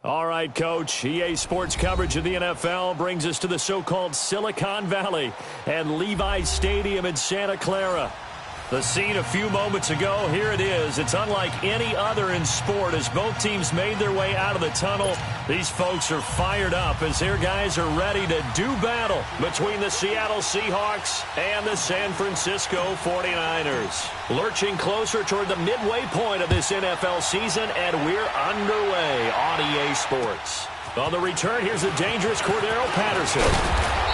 All right, Coach. EA Sports coverage of the NFL brings us to the so-called Silicon Valley and Levi's Stadium in Santa Clara. The scene a few moments ago, here it is. It's unlike any other in sport as both teams made their way out of the tunnel. These folks are fired up as their guys are ready to do battle between the Seattle Seahawks and the San Francisco 49ers. Lurching closer toward the midway point of this NFL season, and we're underway on EA Sports. On the return, here's a dangerous Cordero Patterson.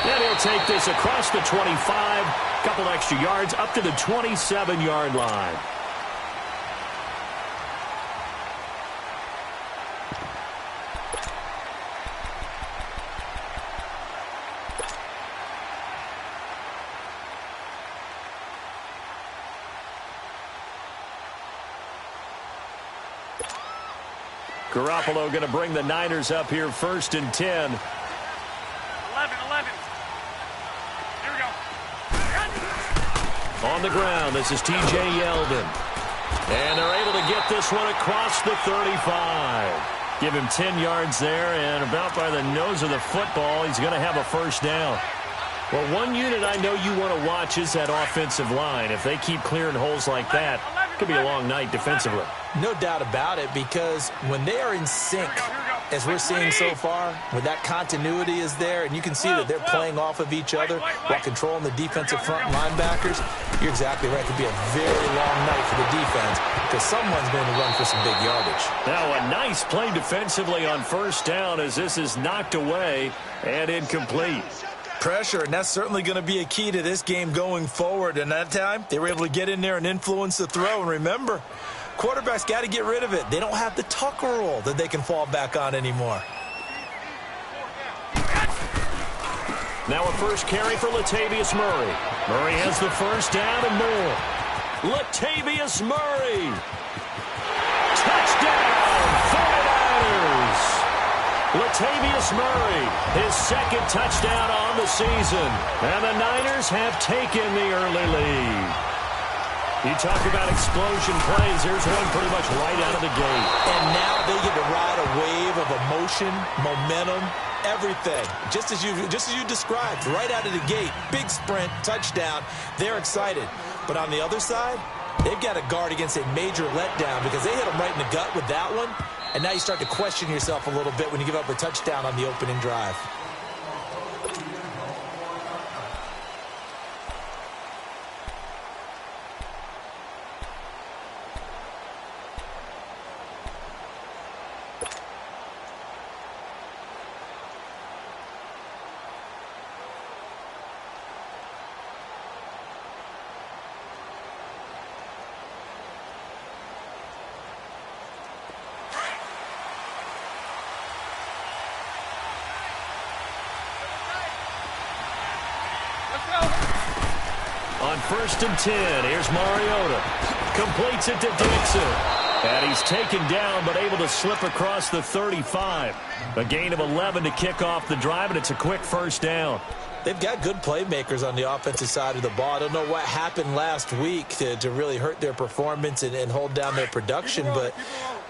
And he'll take this across the 25, couple extra yards up to the 27-yard line. Garoppolo going to bring the Niners up here 1st and 10. 11. Here we go. On the ground, this is T.J. Yeldon. And they're able to get this one across the 35. Give him 10 yards there, and about by the nose of the football, he's going to have a first down. Well, one unit I know you want to watch is that offensive line. If they keep clearing holes like that, it could be a long night defensively. No doubt about it, because when they are in sync, as we're seeing so far, when that continuity is there, and you can see that they're playing off of each other while controlling the defensive front linebackers, you're exactly right. It could be a very long night for the defense because someone's going to run for some big yardage. Now a nice play defensively on first down as this is knocked away and incomplete. Pressure, and that's certainly going to be a key to this game going forward. And that time, they were able to get in there and influence the throw. And remember, quarterbacks got to get rid of it. They don't have the Tucker rule that they can fall back on anymore. Now a first carry for Latavius Murray. Murray has the first down and more. Latavius Murray. Touchdown, 49ers. Latavius Murray, his second touchdown on the season. And the Niners have taken the early lead. You talk about explosion plays. Here's one pretty much right out of the gate. And now they get to ride a wave of emotion, momentum, everything. Just as you described, right out of the gate. Big sprint, touchdown. They're excited. But on the other side, they've got to guard against a major letdown because they hit them right in the gut with that one. And now you start to question yourself a little bit when you give up a touchdown on the opening drive. On 1st and 10, here's Mariota. Completes it to Dixon. And he's taken down but able to slip across the 35. A gain of 11 to kick off the drive, and it's a quick first down. They've got good playmakers on the offensive side of the ball. I don't know what happened last week to really hurt their performance and hold down their production, but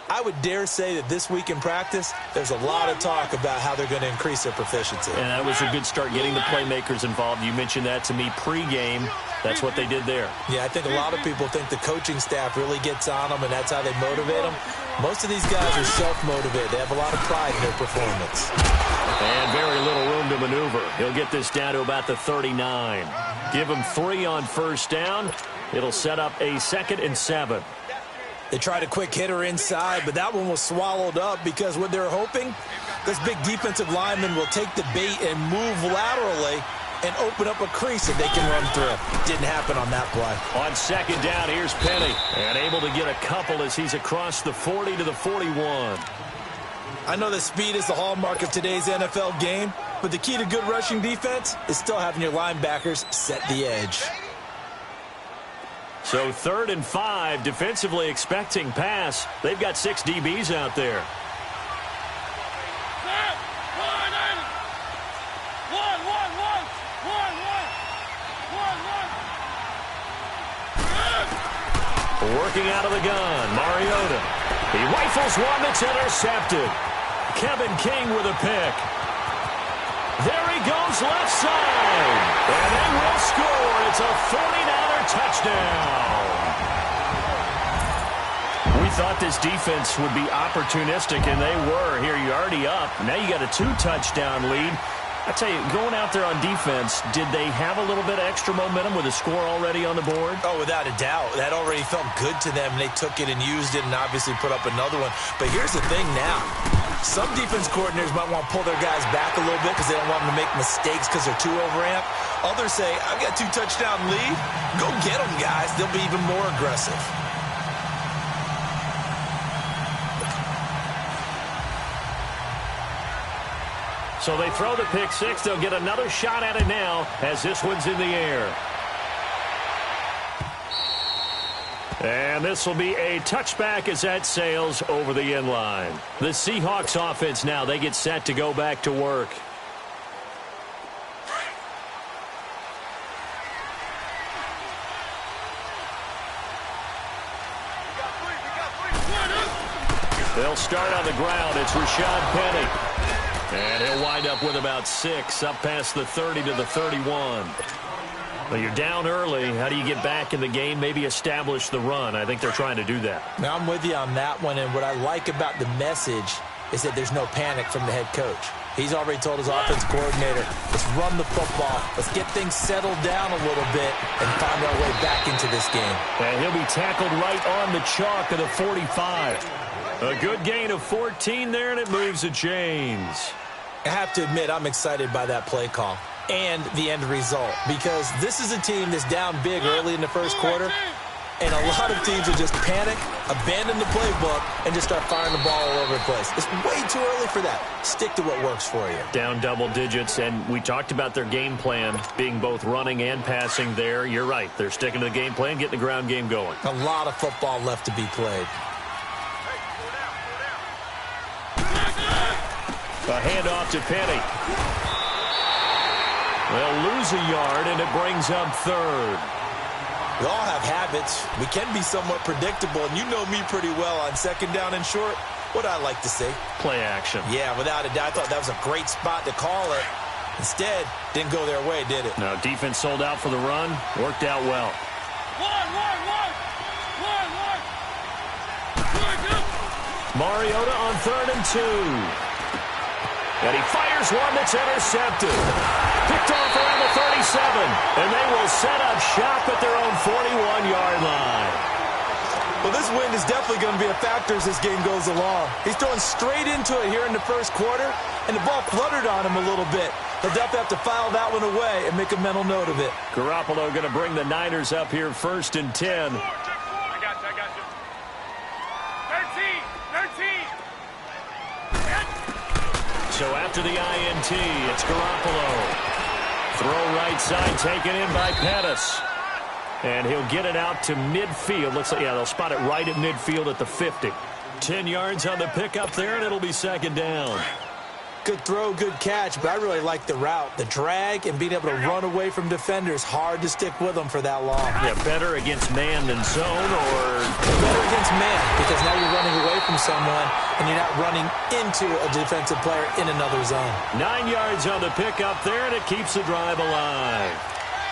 I would dare say that this week in practice, there's a lot of talk about how they're going to increase their proficiency. And that was a good start getting the playmakers involved. You mentioned that to me pregame. That's what they did there. Yeah, I think a lot of people think the coaching staff really gets on them, and that's how they motivate them. Most of these guys are self-motivated. They have a lot of pride in their performance. And very little room to maneuver. He'll get this down to about the 39. Give him 3 on first down. It'll set up a 2nd and 7. They tried a quick hitter inside, but that one was swallowed up because what they're hoping, this big defensive lineman will take the bait and move laterally and open up a crease that they can run through. Didn't happen on that play. On 2nd down, here's Penny. And able to get a couple as he's across the 40 to the 41. I know that speed is the hallmark of today's NFL game, but the key to good rushing defense is still having your linebackers set the edge. So 3rd and 5, defensively expecting pass. They've got 6 DBs out there. Working out of the gun, Mariota. He rifles one that's intercepted. Kevin King with a pick. There he goes left side. And they will score. It's a 49er touchdown. We thought this defense would be opportunistic, and they were. Here, you're already up. Now you got a 2-touchdown lead. I tell you, going out there on defense, did they have a little bit of extra momentum with a score already on the board? Oh, without a doubt. That already felt good to them. They took it and used it and obviously put up another one. But here's the thing now. Some defense coordinators might want to pull their guys back a little bit because they don't want them to make mistakes because they're too overamped. Others say, I've got 2-touchdown lead. Go get them, guys. They'll be even more aggressive. So they throw the pick six. They'll get another shot at it now as this one's in the air. And this will be a touchback as that sails over the end line. The Seahawks offense now, they get set to go back to work. They'll start on the ground. It's Rashad Penny. And he'll wind up with about 6, up past the 30 to the 31. Well, you're down early. How do you get back in the game, maybe establish the run? I think they're trying to do that. Now, I'm with you on that one, and what I like about the message is that there's no panic from the head coach. He's already told his offense coordinator, let's run the football, let's get things settled down a little bit and find our way back into this game. And he'll be tackled right on the chalk of the 45. A good gain of 14 there, and it moves the chains. I have to admit, I'm excited by that play call and the end result because this is a team that's down big early in the first quarter, and a lot of teams will just panic, abandon the playbook, and just start firing the ball all over the place. It's way too early for that. Stick to what works for you. Down double digits, and we talked about their game plan being both running and passing there. You're right. They're sticking to the game plan, getting the ground game going. A lot of football left to be played. A handoff to Penny. They'll lose a yard, and it brings up third. We all have habits. We can be somewhat predictable, and you know me pretty well on second down and short. What I like to say? Play action. Yeah, without a doubt. I thought that was a great spot to call it. Instead, didn't go their way, did it? No, defense sold out for the run. Worked out well. Mariota on 3rd and 2. And he fires one that's intercepted. Picked off around the 37. And they will set up shop at their own 41-yard line. Well, this wind is definitely going to be a factor as this game goes along. He's throwing straight into it here in the first quarter, and the ball fluttered on him a little bit. He'll definitely have to file that one away and make a mental note of it. Garoppolo going to bring the Niners up here 1st and 10. I got you. 13. So after the INT, it's Garoppolo. Throw right side, taken in by Pettis. And he'll get it out to midfield. Looks like, yeah, they'll spot it right at midfield at the 50. 10 yards on the pickup there, and it'll be 2nd down. Good throw, good catch, but I really like the route. The drag and being able to run away from defenders, hard to stick with them for that long. Yeah, better against man than zone, or? Better against man, because now you're running away from someone, and you're not running into a defensive player in another zone. 9 yards on the pickup there, and it keeps the drive alive.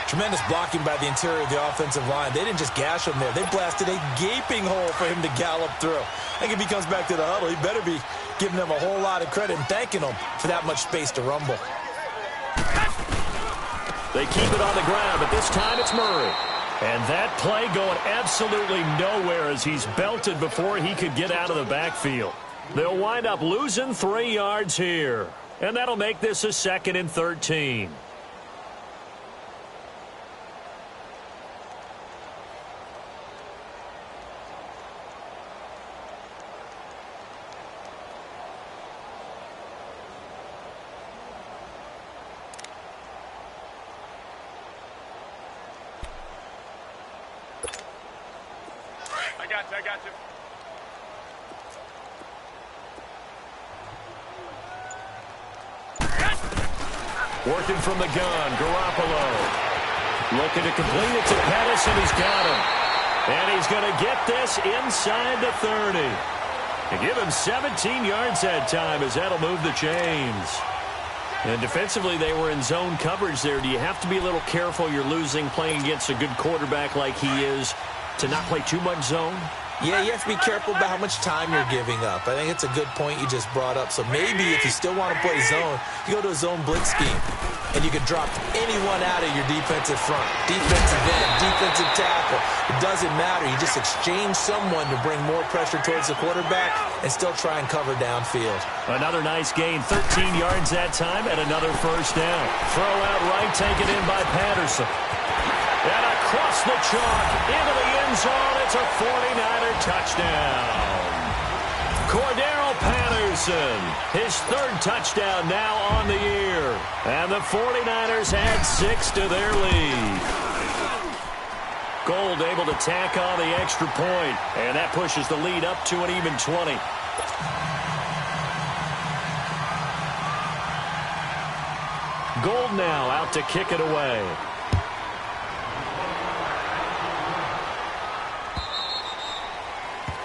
Tremendous blocking by the interior of the offensive line. They didn't just gash him there. They blasted a gaping hole for him to gallop through. I think if he comes back to the huddle, he better be giving them a whole lot of credit and thanking them for that much space to rumble. They keep it on the ground, but this time it's Murray. And that play going absolutely nowhere as he's belted before he could get out of the backfield. They'll wind up losing 3 yards here. And that'll make this a 2nd and 13. I got you. Working from the gun, Garoppolo. Looking to complete it to Pettis, and he's got him. And he's going to get this inside the 30. And give him 17 yards that time as that'll move the chains. And defensively, they were in zone coverage there. Do you have to be a little careful? You're losing playing against a good quarterback like he is to not play too much zone? Yeah, you have to be careful about how much time you're giving up. I think it's a good point you just brought up. So maybe if you still want to play zone, you go to a zone blitz scheme. And you can drop anyone out of your defensive front. Defensive end, defensive tackle. It doesn't matter. You just exchange someone to bring more pressure towards the quarterback and still try and cover downfield. Another nice gain, 13 yards that time, and another first down. Throw out right, taken in by Patterson. And across the chalk, into the end zone, it's a 49er touchdown. Cordero Patterson, his third touchdown now on the year. And the 49ers add 6 to their lead. Gold able to tack on the extra point, and that pushes the lead up to an even 20. Gold now out to kick it away.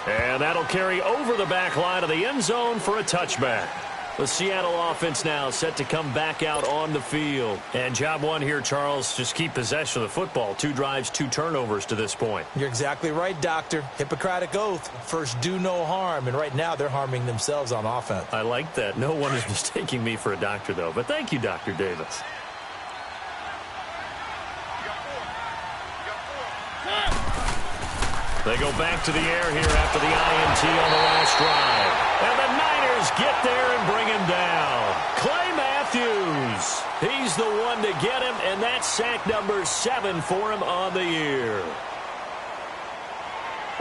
And that'll carry over the back line of the end zone for a touchback. The Seattle offense now set to come back out on the field. And job one here, Charles, just keep possession of the football. 2 drives, 2 turnovers to this point. You're exactly right, Doctor. Hippocratic oath. First, do no harm. And right now, they're harming themselves on offense. I like that. No one is mistaking me for a doctor, though. But thank you, Dr. Davis. They go back to the air here after the INT on the last drive. And the Niners get there and bring him down. Clay Matthews. He's the one to get him, and that's sack number 7 for him on the year.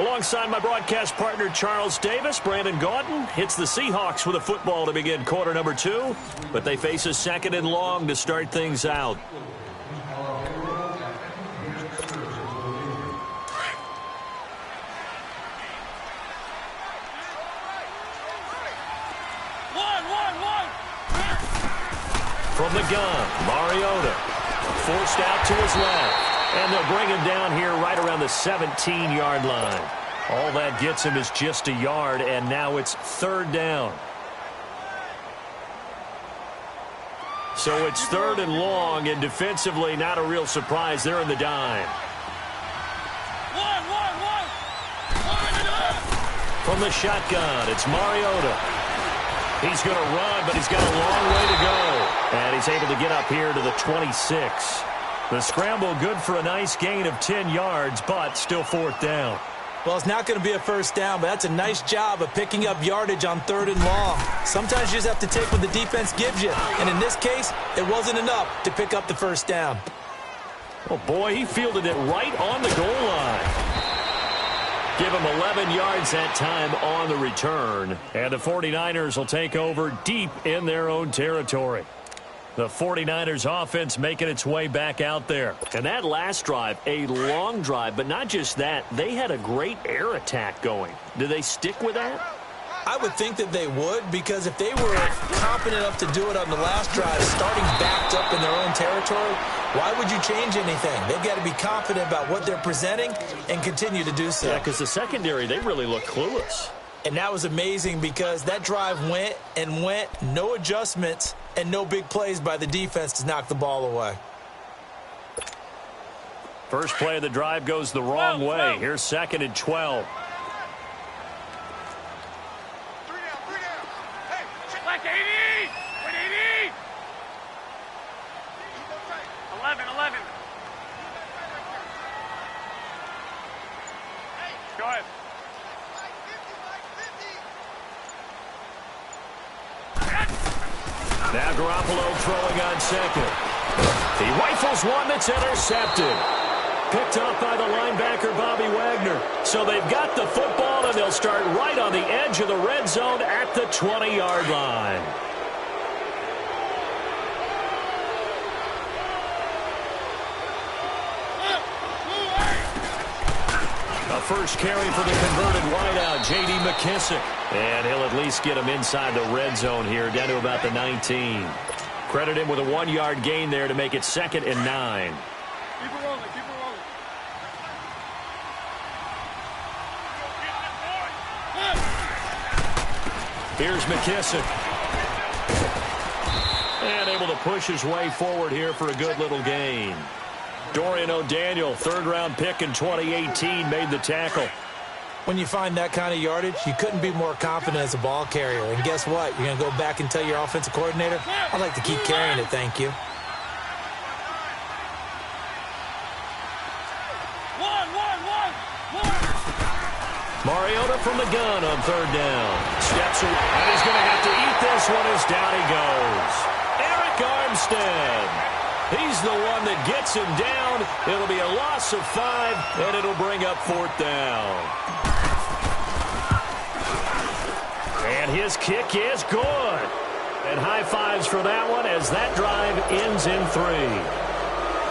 Alongside my broadcast partner, Charles Davis, Brandon Gaudin hits the Seahawks with a football to begin quarter number 2. But they face a 2nd and long to start things out. From the gun, Mariota forced out to his left. And they'll bring him down here right around the 17-yard line. All that gets him is just a yard, and now it's 3rd down. So it's 3rd and long, and defensively not a real surprise. They're in the dime. From the shotgun, it's Mariota. He's going to run, but he's got a long way to go. And he's able to get up here to the 26. The scramble good for a nice gain of 10 yards, but still 4th down. Well, it's not going to be a first down, but that's a nice job of picking up yardage on 3rd and long. Sometimes you just have to take what the defense gives you. And in this case, it wasn't enough to pick up the first down. Oh, boy, he fielded it right on the goal line. Give him 11 yards that time on the return. And the 49ers will take over deep in their own territory. The 49ers offense making its way back out there. And that last drive, a long drive, but not just that. They had a great air attack going. Do they stick with that? I would think that they would, because if they were confident enough to do it on the last drive, starting backed up in their own territory, why would you change anything? They've got to be confident about what they're presenting and continue to do so. Yeah, because the secondary, they really look clueless. And that was amazing because that drive went and went, no adjustments, and no big plays by the defense to knock the ball away. First play of the drive goes the wrong way. Here's 2nd and 12. Like 80! 80! 11. Go ahead. Now Garoppolo throwing on 2nd. He rifles one that's intercepted. Picked up by the linebacker, Bobby Wagner. So they've got the football, and they'll start right on the edge of the red zone at the 20-yard line. A first carry for the converted wideout, J.D. McKissick. And he'll at least get him inside the red zone here, down to about the 19. Credit him with a 1-yard gain there to make it 2nd and 9. Keep it rolling. Here's McKissick. And able to push his way forward here for a good little gain. Dorian O'Daniel, third-round pick in 2018, made the tackle. When you find that kind of yardage, you couldn't be more confident as a ball carrier. And guess what? You're going to go back and tell your offensive coordinator, I'd like to keep carrying it, thank you. Mariota from the gun on third down. Steps away, and he's going to have to eat this one as down he goes. Eric Armstead. He's the one that gets him down. It'll be a loss of 5, and it'll bring up fourth down. And his kick is good. And high fives for that one as that drive ends in 3.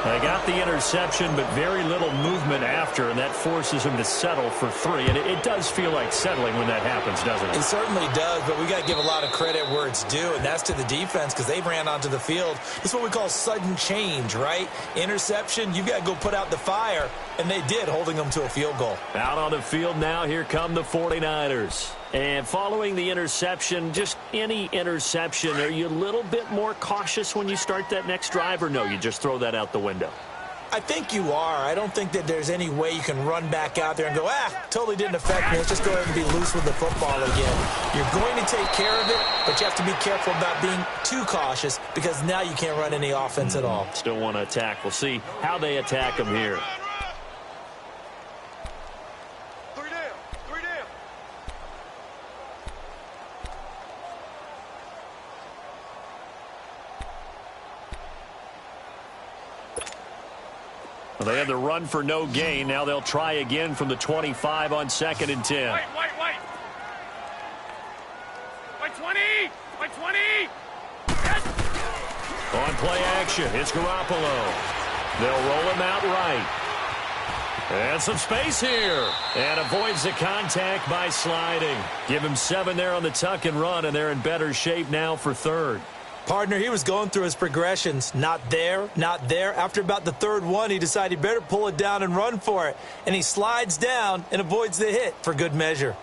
They got the interception, but very little movement after, and that forces him to settle for 3. And it does feel like settling when that happens, doesn't it? It certainly does, but we got to give a lot of credit where it's due, and that's to the defense because they ran onto the field. It's what we call sudden change, right? Interception, you've got to go put out the fire, and they did, holding them to a field goal. Out on the field now, here come the 49ers. And following the interception, just any interception, are you a little bit more cautious when you start that next drive, or no, you just throw that out the window? I think you are. I don't think that there's any way you can run back out there and go, totally didn't affect me. Let's just go ahead and be loose with the football again. You're going to take care of it, but you have to be careful about being too cautious because now you can't run any offense at all. Still want to attack. We'll see how they attack them here. They had the run for no gain. Now they'll try again from the 25 on 2nd and 10. White 20! White 20! Yes! On play action, it's Garoppolo. They'll roll him out right. And some space here. And avoids the contact by sliding. Give him 7 there on the tuck and run, and they're in better shape now for 3rd. Partner, he was going through his progressions. Not there, not there. After about the 3rd one, he decided he better pull it down and run for it. And he slides down and avoids the hit for good measure.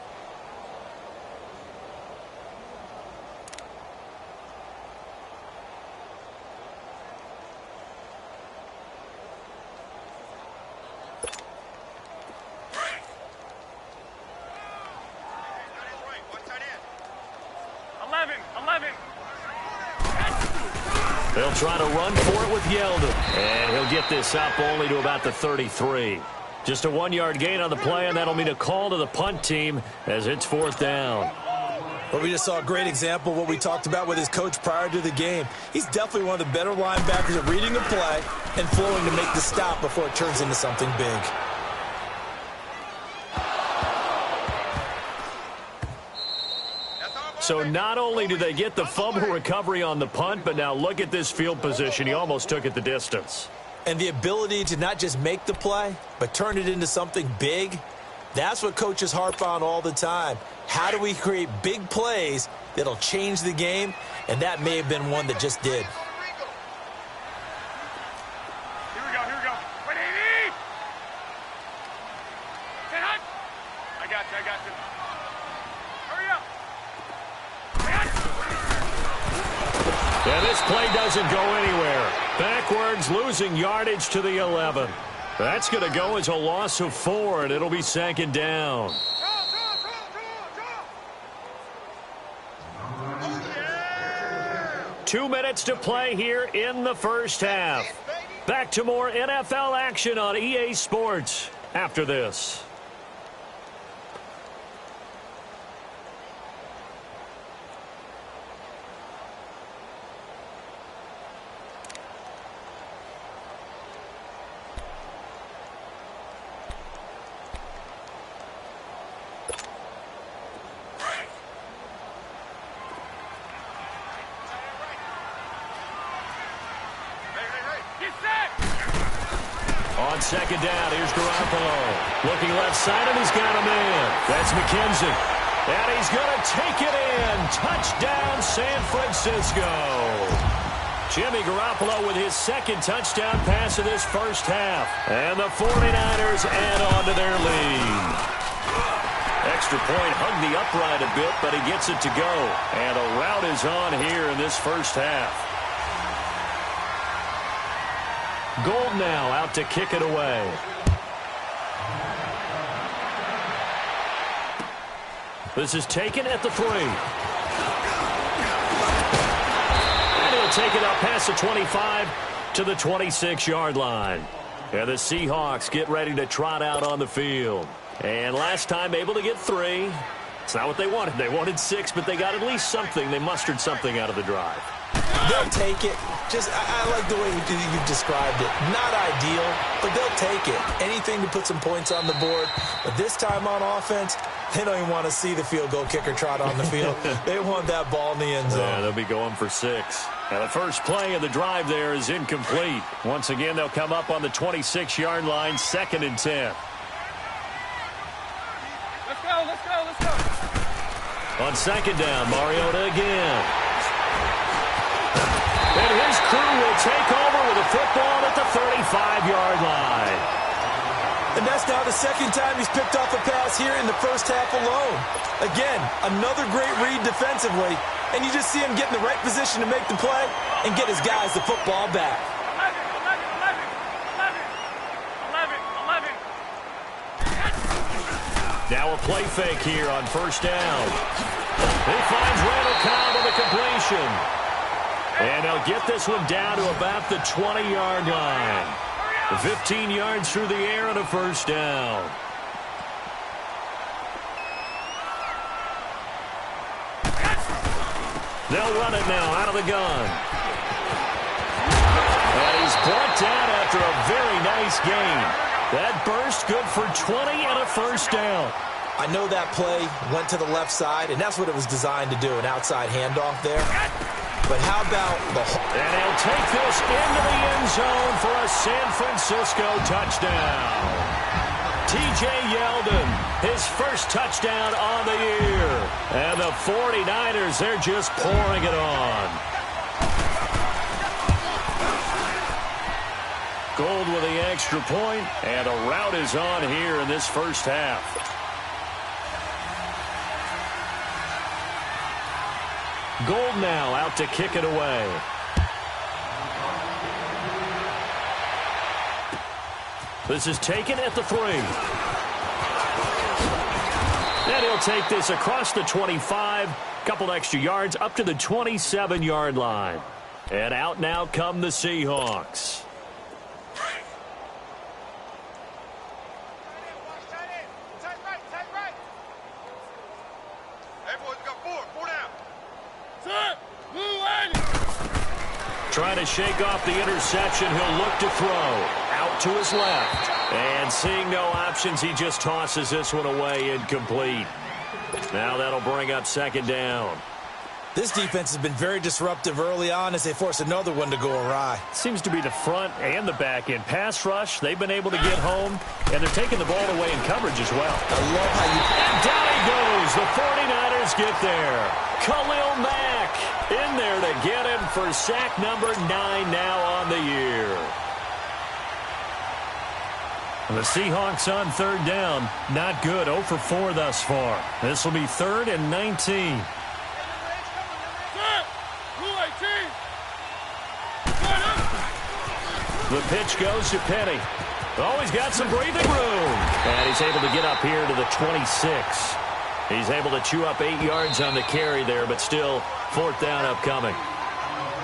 They'll try to run for it with Yeldon. And he'll get this up only to about the 33. Just a 1-yard gain on the play, and that'll mean a call to the punt team as it's 4th down. Well, we just saw a great example of what we talked about with his coach prior to the game. He's definitely one of the better linebackers at reading a play and flowing to make the stop before it turns into something big. So not only do they get the fumble recovery on the punt, but now look at this field position. He almost took it the distance. And the ability to not just make the play, but turn it into something big, that's what coaches harp on all the time. How do we create big plays that'll change the game? And that may have been one that just did. Here we go. 180! Say hut! I got you. Hurry up! And this play doesn't go anywhere. Backwards, losing yardage to the 11. That's going to go as a loss of 4, and it'll be 2nd down. 2 minutes to play here in the first half. Back to more NFL action on EA Sports after this. On 2nd down, here's Garoppolo. Looking left side, and he's got a man. That's McKenzie. And he's going to take it in. Touchdown, San Francisco. Jimmy Garoppolo with his 2nd touchdown pass of this first half. And the 49ers add on to their lead. Extra point hung the upright a bit, but he gets it to go. And a rout is on here in this first half. Gold now out to kick it away. This is taken at the 3. And he'll take it up past the 25 to the 26-yard line. And the Seahawks get ready to trot out on the field. And last time able to get 3. It's not what they wanted. They wanted 6, but they got at least something. They mustered something out of the drive. They'll take it. I like the way you described it. Not ideal, but they'll take it. Anything to put some points on the board. But this time on offense, they don't even want to see the field goal kicker trot on the field. They want that ball in the end zone. Yeah, they'll be going for 6. Now the first play of the drive there is incomplete. Once again, they'll come up on the 26-yard line, 2nd and 10. Let's go. On 2nd down, Mariota again. And his crew will take over with a football at the 35-yard line. And that's now the 2nd time he's picked off a pass here in the first half alone. Again, another great read defensively. And you just see him get in the right position to make the play and get his guys the football back. 11. Now a play fake here on 1st down. He finds Randall Cobb on the completion. And they'll get this one down to about the 20-yard line. 15 yards through the air and a 1st down. They'll run it now out of the gun. And he's brought down after a very nice gain. That burst good for 20 and a 1st down. I know that play went to the left side, and that's what it was designed to do, an outside handoff there. But how about the... And he'll take this into the end zone for a San Francisco touchdown. T.J. Yeldon, his first touchdown on the year. And the 49ers, they're just pouring it on. Gold with the extra point, and a rout is on here in this first half. Gold now out to kick it away. This is taken at the 3. And he'll take this across the 25. Couple extra yards up to the 27-yard line. And out now come the Seahawks. Trying to shake off the interception. He'll look to throw. Out to his left. And seeing no options, he just tosses this one away incomplete. Now that'll bring up 2nd down. This defense has been very disruptive early on as they force another one to go awry. Seems to be the front and the back end. Pass rush, they've been able to get home, and they're taking the ball away in coverage as well. I love how you... And down he goes. The 49ers get there. Khalil Mack in there to get him for sack number 9 now on the year. The Seahawks on 3rd down. Not good. 0 for 4 thus far. This will be 3rd and 19. The pitch goes to Penny. Oh, he's got some breathing room. And he's able to get up here to the 26. He's able to chew up 8 yards on the carry there, but still 4th down upcoming.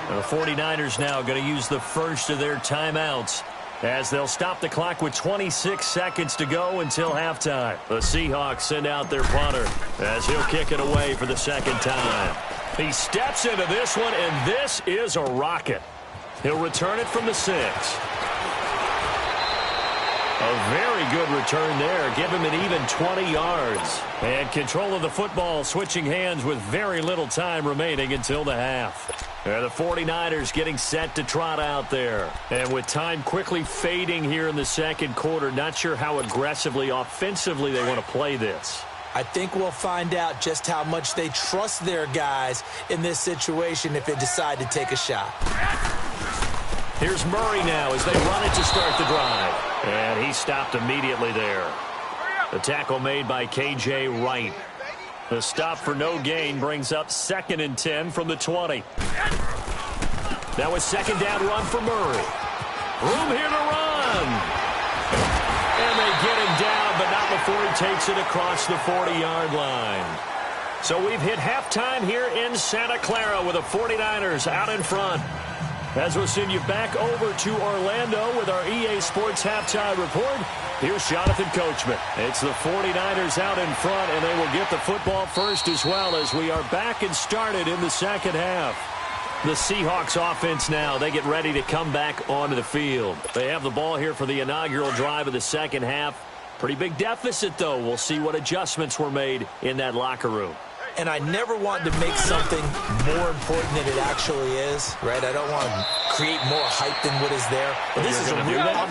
The 49ers now going to use the first of their timeouts as they'll stop the clock with 26 seconds to go until halftime. The Seahawks send out their punter as he'll kick it away for the 2nd time. He steps into this one, and this is a rocket. He'll return it from the 6. A very good return there. Give him an even 20 yards. And control of the football switching hands with very little time remaining until the half. And the 49ers getting set to trot out there. And with time quickly fading here in the 2nd quarter, not sure how aggressively, offensively they want to play this. I think we'll find out just how much they trust their guys in this situation if they decide to take a shot. Here's Murray now as they run it to start the drive. And he stopped immediately there. The tackle made by K.J. Wright. The stop for no gain brings up 2nd and 10 from the 20. That was 2nd down run for Murray. Room here to run. And they get him down, but not before he takes it across the 40-yard line. So we've hit halftime here in Santa Clara with the 49ers out in front. As we'll send you back over to Orlando with our EA Sports Halftime Report, here's Jonathan Coachman. It's the 49ers out in front, and they will get the football first as well as we are back and started in the second half. The Seahawks offense now, they get ready to come back onto the field. They have the ball here for the inaugural drive of the second half. Pretty big deficit, though. We'll see what adjustments were made in that locker room. And I never want to make something more important than it actually is, right? I don't want to create more hype than what is there. But this is I'm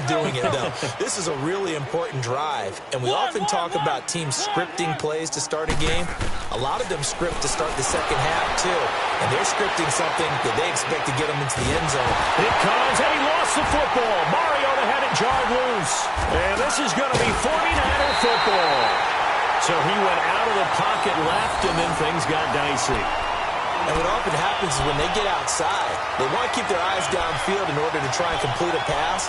doing it, though. This is a really important drive. And we often talk about teams scripting plays to start a game. A lot of them script to start the second half, too. And they're scripting something that they expect to get them into the end zone. It comes, and he lost the football. Mariota had it jarred loose. And this is going to be 49er football. So he went out of the pocket left, and then things got dicey. And what often happens is when they get outside, they want to keep their eyes downfield in order to try and complete a pass.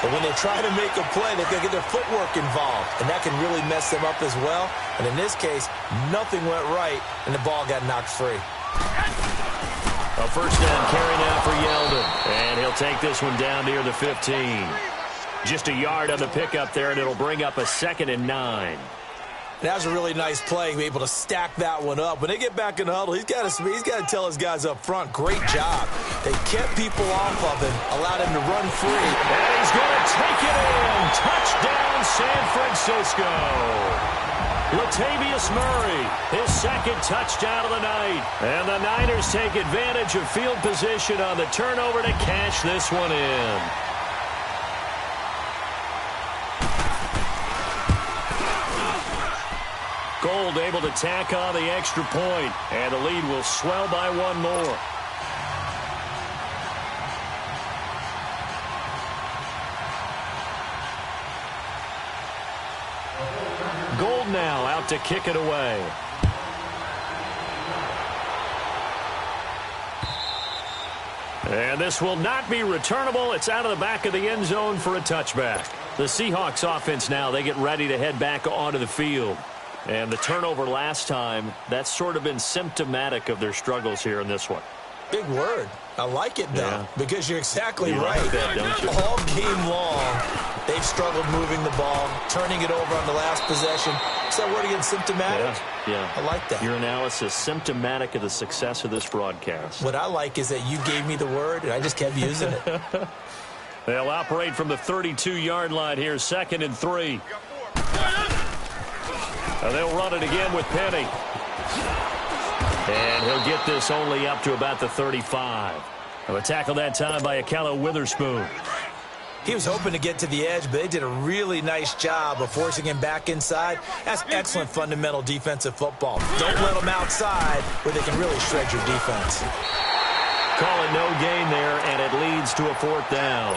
But when they try to make a play, they've got to get their footwork involved, and that can really mess them up as well. And in this case, nothing went right, and the ball got knocked free. A first down carry now for Yeldon, and he'll take this one down near the 15. Just a yard on the pickup there, and it'll bring up a 2nd and 9. That was a really nice play, be able to stack that one up. When they get back in the huddle, he's got to tell his guys up front, great job. They kept people off of him, allowed him to run free. And he's going to take it in. Touchdown, San Francisco. Latavius Murray, his 2nd touchdown of the night. And the Niners take advantage of field position on the turnover to cash this one in. Gold able to tack on the extra point, and the lead will swell by one more. Gold now out to kick it away. And this will not be returnable. It's out of the back of the end zone for a touchback. The Seahawks offense now, they get ready to head back onto the field. And the turnover last time, that's sort of been symptomatic of their struggles here in this one. Big word. I like it, though, because you're exactly right. Like that, don't you? All game long, they've struggled moving the ball, turning it over on the last possession. Is that word again, symptomatic? Yeah. I like that. Your analysis, symptomatic of the success of this broadcast. What I like is that you gave me the word, and I just kept using it. They'll operate from the 32-yard line here, 2nd and 3. They'll run it again with Penny. And he'll get this only up to about the 35. A tackle that time by Akella Witherspoon. He was hoping to get to the edge, but they did a really nice job of forcing him back inside. That's excellent fundamental defensive football. Don't let them outside where they can really shred your defense. Call it no gain there, and it leads to a 4th down.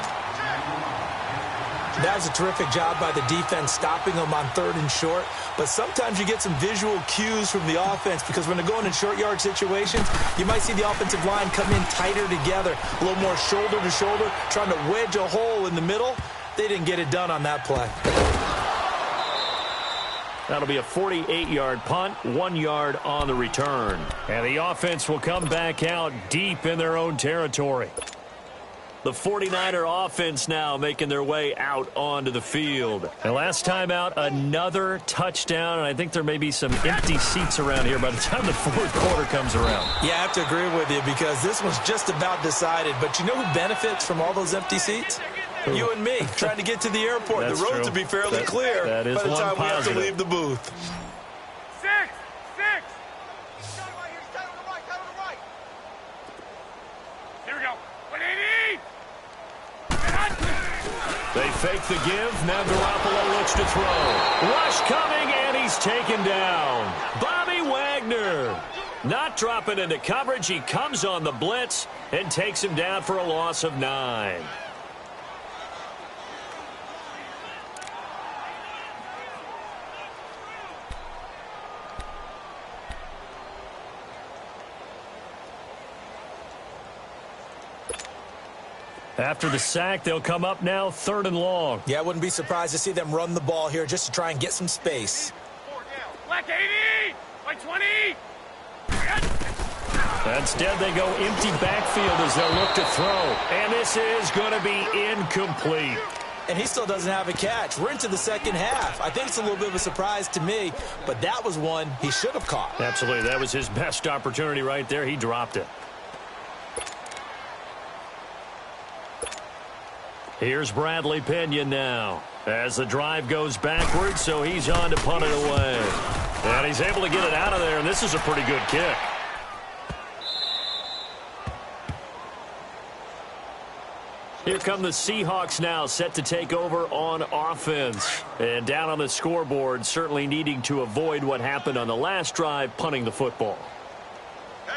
That was a terrific job by the defense stopping them on 3rd and short. But sometimes you get some visual cues from the offense because when they're going in short yard situations, you might see the offensive line come in tighter together, a little more shoulder to shoulder, trying to wedge a hole in the middle. They didn't get it done on that play. That'll be a 48-yard punt, 1 yard on the return. And the offense will come back out deep in their own territory. The 49er offense now making their way out onto the field. And last time out, another touchdown, and I think there may be some empty seats around here by the time the 4th quarter comes around. Yeah, I have to agree with you because this one's just about decided. But you know who benefits from all those empty seats? You and me, trying to get to the airport. That's the roads true. will be fairly clear that is by the one time we have to positive. leave the booth. 6. Here we go. 180. They fake the give. Now Garoppolo looks to throw. Rush coming, and he's taken down. Bobby Wagner not dropping into coverage. He comes on the blitz and takes him down for a loss of 9. After the sack, they'll come up now 3rd and long. Yeah, I wouldn't be surprised to see them run the ball here just to try and get some space. Black 80! White 20! Instead, they go empty backfield as they'll look to throw. And this is going to be incomplete. And he still doesn't have a catch. We're into the second half. I think it's a little bit of a surprise to me, but that was one he should have caught. Absolutely. That was his best opportunity right there. He dropped it. Here's Bradley Pinion now as the drive goes backwards, so he's on to punt it away. And he's able to get it out of there, and this is a pretty good kick. Here come the Seahawks now, set to take over on offense. And down on the scoreboard, certainly needing to avoid what happened on the last drive, punting the football.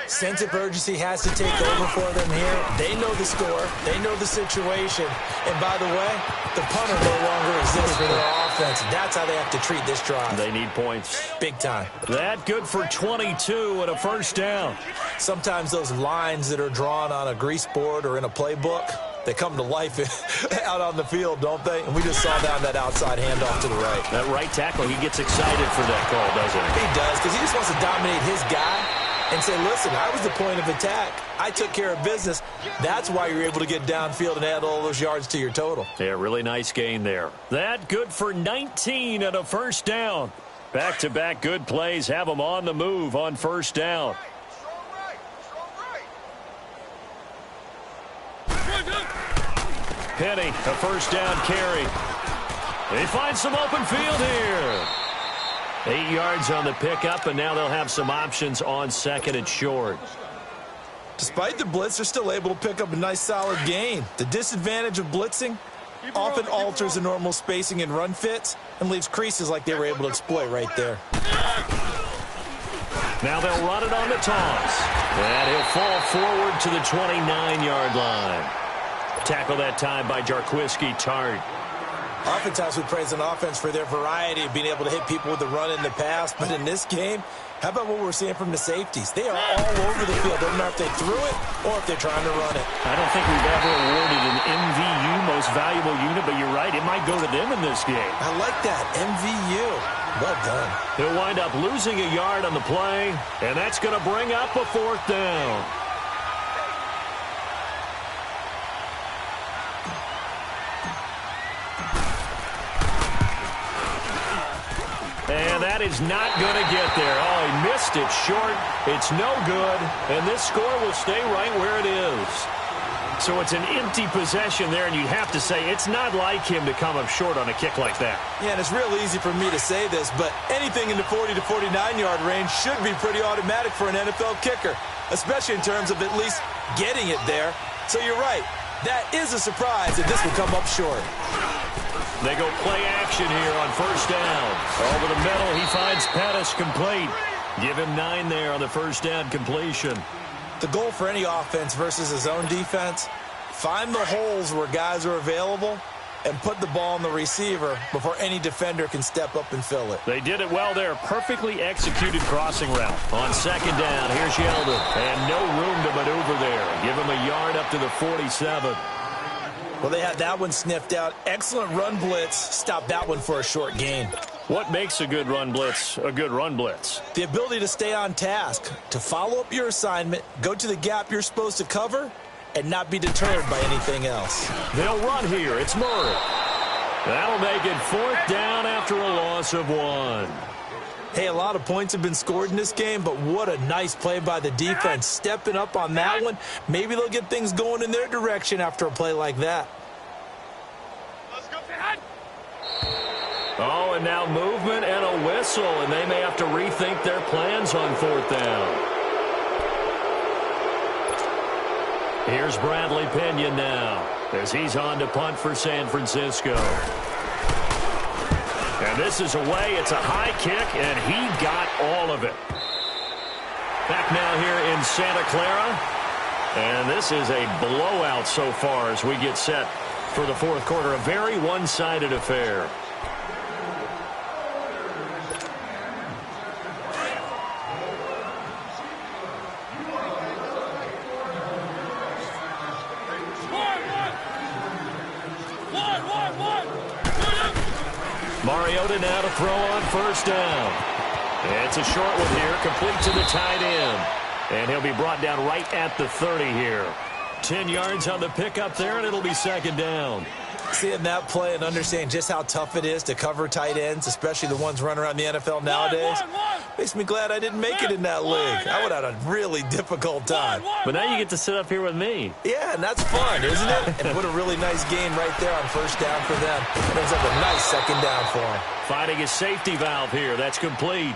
Sense of urgency has to take over for them here. They know the score. They know the situation. And by the way, the punter no longer exists for their offense. That's how they have to treat this drive. They need points. Big time. That good for 22 and a first down. Sometimes those lines that are drawn on a grease board or in a playbook, they come to life out on the field, don't they? And we just saw that outside handoff to the right. That right tackle, he gets excited for that call, doesn't he? He does, because he just wants to dominate his guy and say, listen, I was the point of attack. I took care of business. That's why you're able to get downfield and add all those yards to your total. Yeah, really nice gain there. That good for 19 and a first down. Back-to-back good plays have them on the move on first down. Penny, a first down carry. They find some open field here. 8 yards on the pickup, and now they'll have some options on second and short. Despite the blitz, they're still able to pick up a nice solid gain. The disadvantage of blitzing often alters the normal spacing and run fits and leaves creases like they were able to exploit right there. Now they'll run it on the toss. And he'll fall forward to the 29-yard line. Tackle that time by Jarquiski Tart. Oftentimes we praise an offense for their variety of being able to hit people with the run in the pass. But in this game, how about what we're seeing from the safeties? They are all over the field. Doesn't matter if they threw it or if they're trying to run it. I don't think we've ever awarded an MVU, most valuable unit, but you're right, it might go to them in this game. I like that, MVU. Well done. He'll wind up losing a yard on the play, and that's going to bring up a fourth down. And that is not going to get there. Oh, he missed it short. It's no good. And this score will stay right where it is. So it's an empty possession there, and you'd have to say it's not like him to come up short on a kick like that. Yeah, and it's real easy for me to say this, but anything in the 40 to 49-yard range should be pretty automatic for an NFL kicker, especially in terms of at least getting it there. So you're right. That is a surprise that this will come up short. They go play action here on first down. Over the middle, he finds Pettis complete. Give him 9 there on the first down completion. The goal for any offense versus his own defense, find the holes where guys are available and put the ball on the receiver before any defender can step up and fill it. They did it well there. Perfectly executed crossing route. On second down, here's Yeldon. And no room to maneuver there. Give him a yard up to the 47. Well, they had that one sniffed out. Excellent run blitz. Stop that one for a short gain. What makes a good run blitz a good run blitz? The ability to stay on task, to follow up your assignment, go to the gap you're supposed to cover, and not be deterred by anything else. They'll run here. It's Murray. That'll make it fourth down after a loss of 1. Hey, a lot of points have been scored in this game, but what a nice play by the defense. Stepping up on that one. Maybe they'll get things going in their direction after a play like that. Oh, and now movement and a whistle, and they may have to rethink their plans on fourth down. Here's Bradley Pinion now as he's on to punt for San Francisco. And this is away. It's a high kick, and he got all of it. Back now here in Santa Clara. And this is a blowout so far as we get set for the fourth quarter. A very one-sided affair. Mariota now to throw on first down. It's a short one here, complete to the tight end. And he'll be brought down right at the 30 here. 10 yards on the pickup there, and it'll be second down. Seeing that play and understanding just how tough it is to cover tight ends, especially the ones running around the NFL nowadays, makes me glad I didn't make it in that league. I would have had a really difficult time. But now you get to sit up here with me. Yeah, and that's fun, isn't it? And what a really nice game right there on first down for them. It ends up a nice second down for them. Finding a safety valve here. That's complete.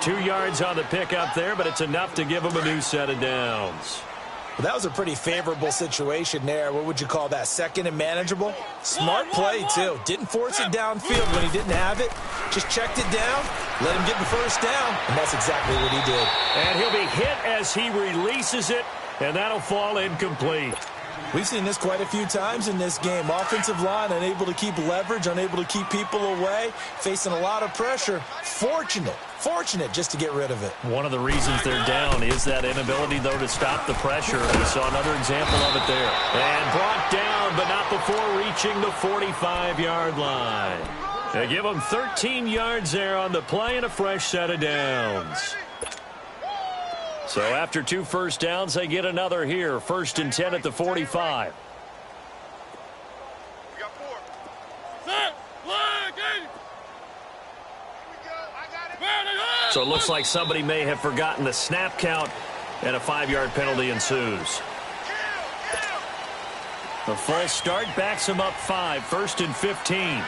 2 yards on the pickup there, but it's enough to give them a new set of downs. Well, that was a pretty favorable situation there. What would you call that? Second and manageable? Smart play, too. Didn't force it downfield when he didn't have it. Just checked it down, let him get the first down, and that's exactly what he did. And he'll be hit as he releases it, and that'll fall incomplete. We've seen this quite a few times in this game. Offensive line unable to keep leverage, unable to keep people away, facing a lot of pressure. Fortunate just to get rid of it. One of the reasons they're down is that inability, though, to stop the pressure. We saw another example of it there. And brought down, but not before reaching the 45-yard line. They give them 13 yards there on the play and a fresh set of downs. So after 2 first downs, they get another here. 1st and 10 at the 45. We got 4. So it looks like somebody may have forgotten the snap count, and a 5-yard penalty ensues. The false start backs him up 5. 1st and 15.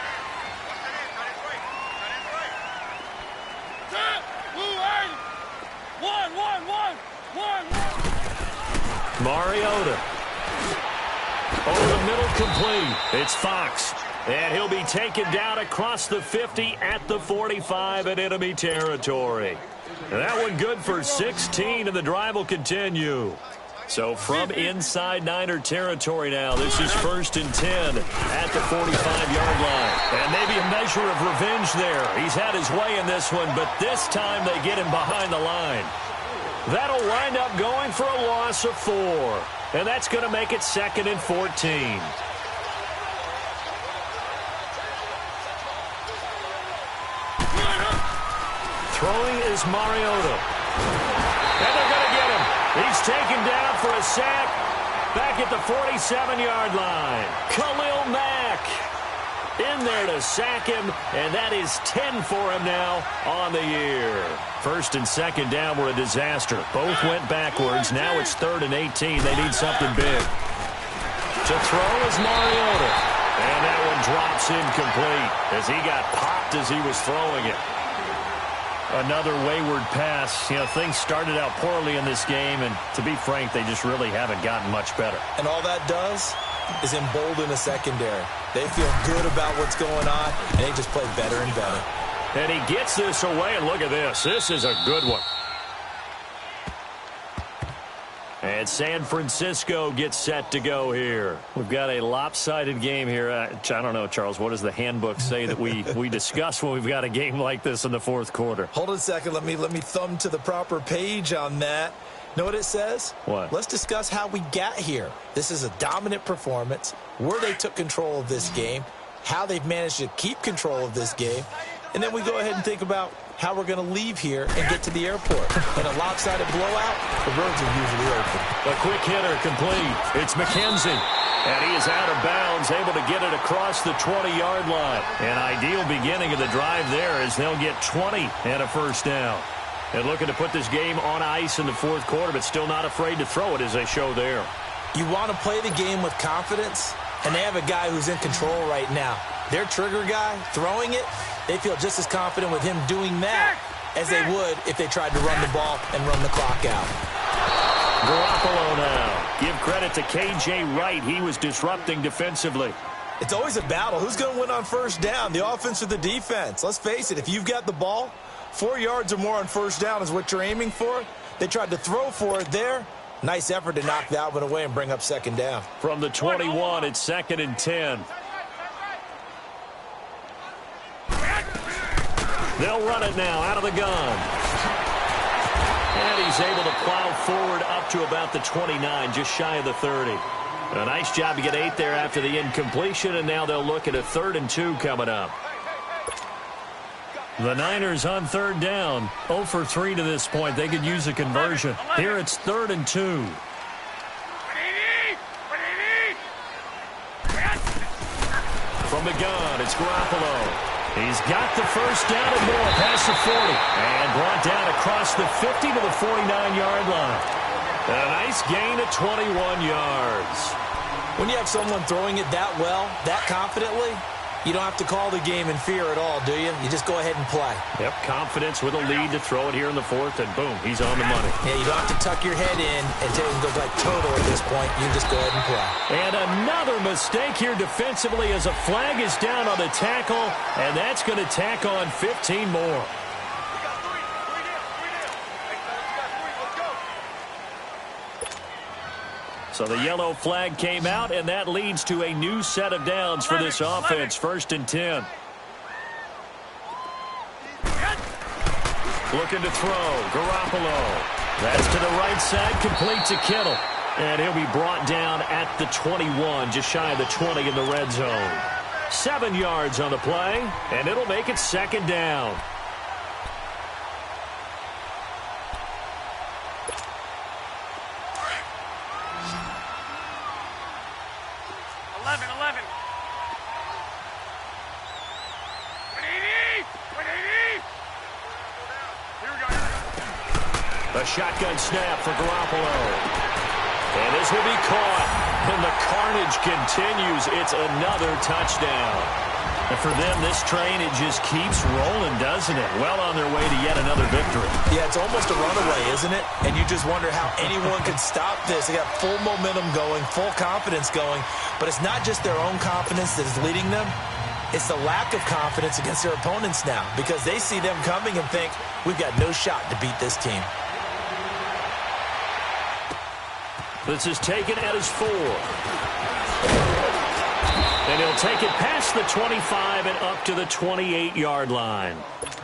Mariota. Over the middle, complete. It's Fox. And he'll be taken down across the 50 at the 45 in enemy territory. And that one good for 16, and the drive will continue. So from inside Niner territory now, this is 1st and 10 at the 45-yard line. And maybe a measure of revenge there. He's had his way in this one, but this time they get him behind the line. That'll wind up going for a loss of 4. And that's going to make it 2nd and 14. Throwing is Mariota. And they're going to get him. He's taken down for a sack back at the 47-yard line. Khalil Mack in there to sack him, and that is 10 for him now on the year. 1st and 2nd down were a disaster. Both went backwards. Now it's 3rd and 18. They need something big. To throw is Mariota. And that one drops incomplete as he got popped as he was throwing it. Another wayward pass. You know, things started out poorly in this game, and to be frank, they just really haven't gotten much better. And all that does is embolden the secondary. They feel good about what's going on, and they just play better and better. And he gets this away, and look at this. This is a good one. And San Francisco gets set to go here. We've got a lopsided game here. I don't know, Charles, what does the handbook say that we discuss when we've got a game like this in the 4th quarter? Hold on a second. Let me thumb to the proper page on that. Know what it says? What? Let's discuss how we got here. This is a dominant performance, where they took control of this game, how they've managed to keep control of this game, and then we go ahead and think about how we're going to leave here and get to the airport. In a lopsided blowout, the roads are usually open. A quick hitter complete. It's McKenzie. And he is out of bounds, able to get it across the 20-yard line. An ideal beginning of the drive there as they'll get 20 and a first down. And looking to put this game on ice in the 4th quarter, but still not afraid to throw it as they show there. You want to play the game with confidence, and they have a guy who's in control right now. Their trigger guy, throwing it, they feel just as confident with him doing that as they would if they tried to run the ball and run the clock out. Garoppolo now. Give credit to K.J. Wright. He was disrupting defensively. It's always a battle. Who's going to win on first down, the offense or the defense? Let's face it, if you've got the ball, 4 yards or more on first down is what you're aiming for. They tried to throw for it there. Nice effort to knock that one away and bring up second down. From the 21, it's 2nd and 10. They'll run it now out of the gun. And he's able to plow forward up to about the 29, just shy of the 30. A nice job to get 8 there after the incompletion, and now they'll look at a 3rd and 2 coming up. The Niners on third down. 0 for 3 to this point. They could use a conversion. Here it's 3rd and 2. From the gun, it's Garoppolo. He's got the first down and more past the 40. And brought down across the 50 to the 49-yard line. A nice gain of 21 yards. When you have someone throwing it that well, that confidently, you don't have to call the game in fear at all, do you? You just go ahead and play. Yep, confidence with a lead to throw it here in the 4th, and boom, he's on the money. Yeah, you don't have to tuck your head in and go like total at this point. You just go ahead and play. And another mistake here defensively as a flag is down on the tackle, and that's going to tack on 15 more. So the yellow flag came out, and that leads to a new set of downs for this offense. 1st and 10. Looking to throw. Garoppolo. That's to the right side, complete to Kittle. And he'll be brought down at the 21, just shy of the 20 in the red zone. 7 yards on the play, and it'll make it 2nd down. 11. A shotgun snap for Garoppolo. And this will be caught. And the carnage continues. It's another touchdown. And for them, this train, it just keeps rolling, doesn't it? Well on their way to yet another victory. Yeah, it's almost a runaway, isn't it? And you just wonder how anyone could stop this. They got full momentum going, full confidence going. But it's not just their own confidence that is leading them. It's the lack of confidence against their opponents now, because they see them coming and think, we've got no shot to beat this team. This is taken at his 4. And he'll take it past the 25 and up to the 28-yard line.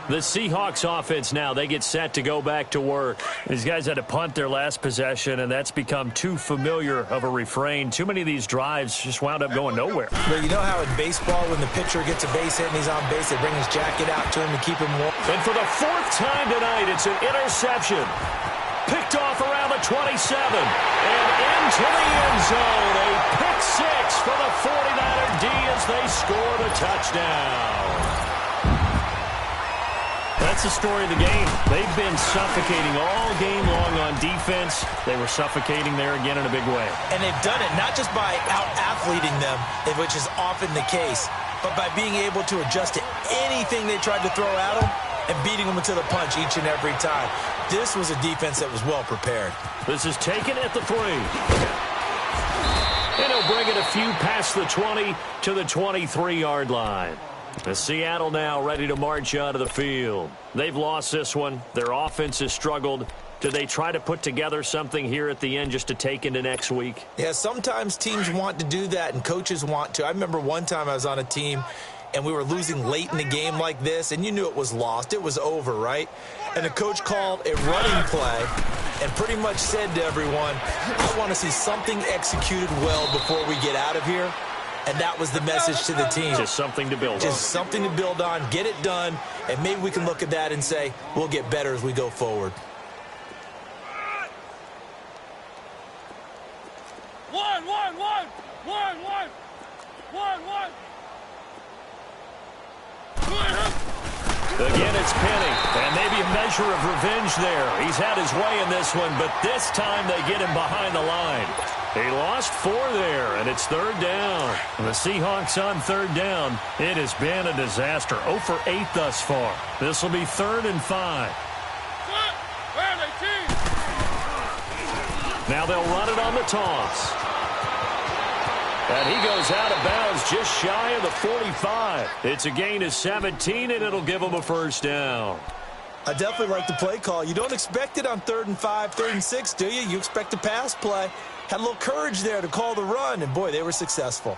The Seahawks offense now, they get set to go back to work. These guys had to punt their last possession, and that's become too familiar of a refrain. Too many of these drives just wound up going nowhere. But you know how in baseball, when the pitcher gets a base hit and he's on base, they bring his jacket out to him to keep him warm? And for the 4th time tonight, it's an interception. Picked off around the 27. And into the end zone. A pick 6 for the 49er D as they score the touchdown. That's the story of the game. They've been suffocating all game long on defense. They were suffocating there again in a big way. And they've done it not just by out-athleting them, which is often the case, but by being able to adjust to anything they tried to throw at them and beating them to the punch each and every time. This was a defense that was well prepared. This is taken at the 3. And he'll bring it a few past the 20 to the 23-yard line. The Seattle now ready to march out of the field. They've lost this one. Their offense has struggled. Do they try to put together something here at the end just to take into next week? Yeah, sometimes teams want to do that and coaches want to. I remember one time I was on a team and we were losing late in the game like this, and you knew it was lost. It was over, right? And the coach called a running play and pretty much said to everyone, I want to see something executed well before we get out of here. And that was the message to the team. Just something to build on. Just something to build on, get it done, and maybe we can look at that and say, we'll get better as we go forward. Again, it's Penny, and maybe a measure of revenge there. He's had his way in this one, but this time they get him behind the line. He lost 4 there, and it's 3rd down. The Seahawks on 3rd down. It has been a disaster. 0 for 8 thus far. This will be 3rd and 5. Now they'll run it on the toss. And he goes out of bounds just shy of the 45. It's a gain of 17, and it'll give him a 1st down. I definitely like the play call. You don't expect it on 3rd and 5, 3rd and 6, do you? You expect a pass play. Had a little courage there to call the run, and boy, they were successful.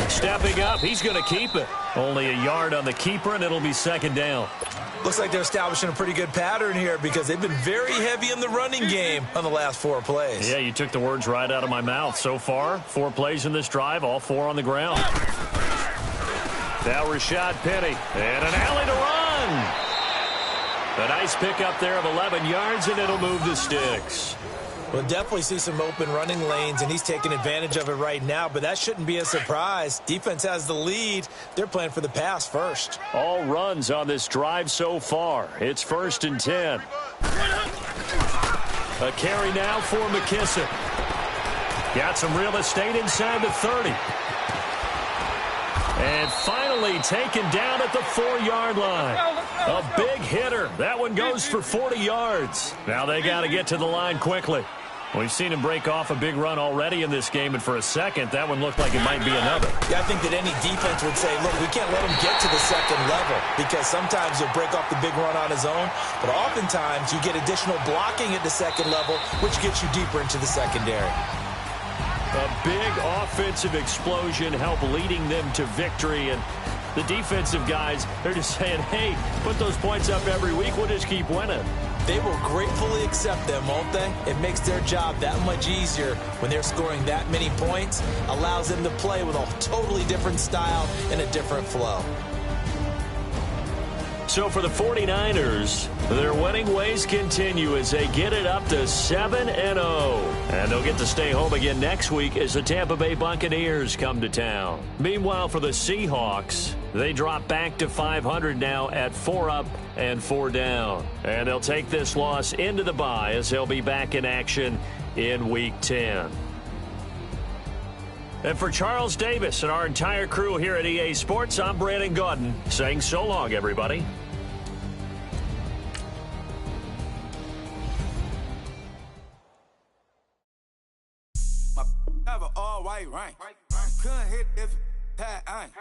Stepping up, he's going to keep it. Only a yard on the keeper, and it'll be 2nd down. Looks like they're establishing a pretty good pattern here because they've been very heavy in the running game on the last 4 plays. Yeah, you took the words right out of my mouth. So far, 4 plays in this drive, all 4 on the ground. Now Rashad Penny. And an alley to run. A nice pickup there of 11 yards, and it'll move the sticks. We'll definitely see some open running lanes, and he's taking advantage of it right now, but that shouldn't be a surprise. Defense has the lead. They're playing for the pass first. All runs on this drive so far. It's 1st and 10. A carry now for McKissick. Got some real estate inside the 30. And finally taken down at the 4-yard line. A big hitter. That one goes for 40 yards. Now they got to get to the line quickly. We've seen him break off a big run already in this game, and for a second, that one looked like it might be another. Yeah, I think that any defense would say, look, we can't let him get to the second level, because sometimes he'll break off the big run on his own, but oftentimes you get additional blocking at the second level, which gets you deeper into the secondary. A big offensive explosion helped leading them to victory, and the defensive guys, they're just saying, hey, put those points up every week, we'll just keep winning. They will gratefully accept them, won't they? It makes their job that much easier when they're scoring that many points, allows them to play with a totally different style and a different flow. So for the 49ers, their winning ways continue as they get it up to 7-0. And they'll get to stay home again next week as the Tampa Bay Buccaneers come to town. Meanwhile, for the Seahawks, they drop back to 500 now at 4 up and 4 down. And they'll take this loss into the bye as they'll be back in action in Week 10. And for Charles Davis and our entire crew here at EA Sports, I'm Brandon Gaudin saying so long, everybody. Have an all-white rank. Couldn't hit if it had ain't.